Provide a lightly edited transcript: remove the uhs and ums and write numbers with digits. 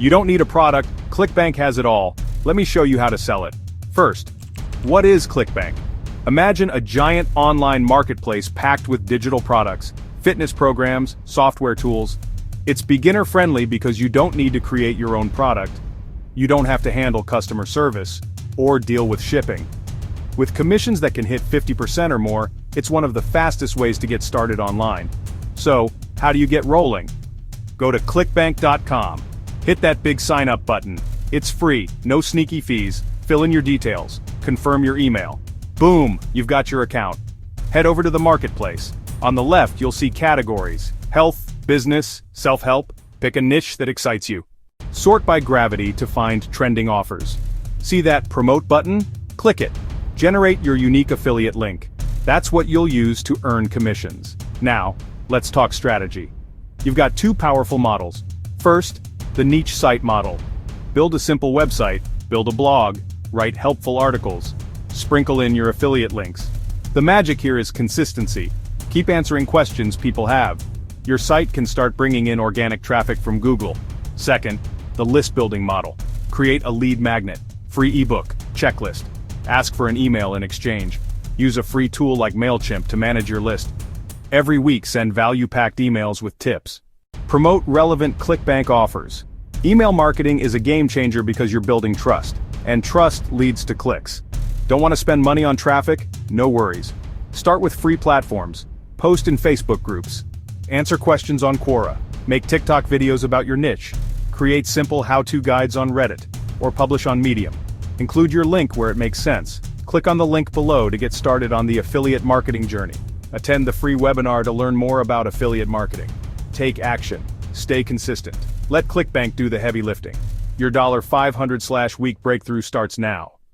You don't need a product, ClickBank has it all. Let me show you how to sell it. First, what is ClickBank? Imagine a giant online marketplace packed with digital products, fitness programs, software tools. It's beginner-friendly because you don't need to create your own product. You don't have to handle customer service or deal with shipping. With commissions that can hit 50% or more, it's one of the fastest ways to get started online. So, how do you get rolling? Go to clickbank.com. Hit that big sign up button. It's free, no sneaky fees. Fill in your details, confirm your email. Boom, you've got your account. Head over to the marketplace. On the left, you'll see categories: health, business, self-help. Pick a niche that excites you. Sort by gravity to find trending offers. See that promote button? Click it. Generate your unique affiliate link. That's what you'll use to earn commissions. Now, let's talk strategy. You've got two powerful models. First, the niche site model. Build a simple website, build a blog, write helpful articles, sprinkle in your affiliate links. The magic here is consistency. Keep answering questions people have. Your site can start bringing in organic traffic from Google. Second, the list building model. Create a lead magnet, free ebook, checklist. Ask for an email in exchange. Use a free tool like MailChimp to manage your list. Every week send value-packed emails with tips. Promote relevant ClickBank offers. Email marketing is a game changer because you're building trust, and trust leads to clicks. Don't want to spend money on traffic? No worries. Start with free platforms. Post in Facebook groups. Answer questions on Quora. Make TikTok videos about your niche. Create simple how-to guides on Reddit, or publish on Medium. Include your link where it makes sense. Click on the link below to get started on the affiliate marketing journey. Attend the free webinar to learn more about affiliate marketing. Take action. Stay consistent. Let ClickBank do the heavy lifting. Your $500/week breakthrough starts now.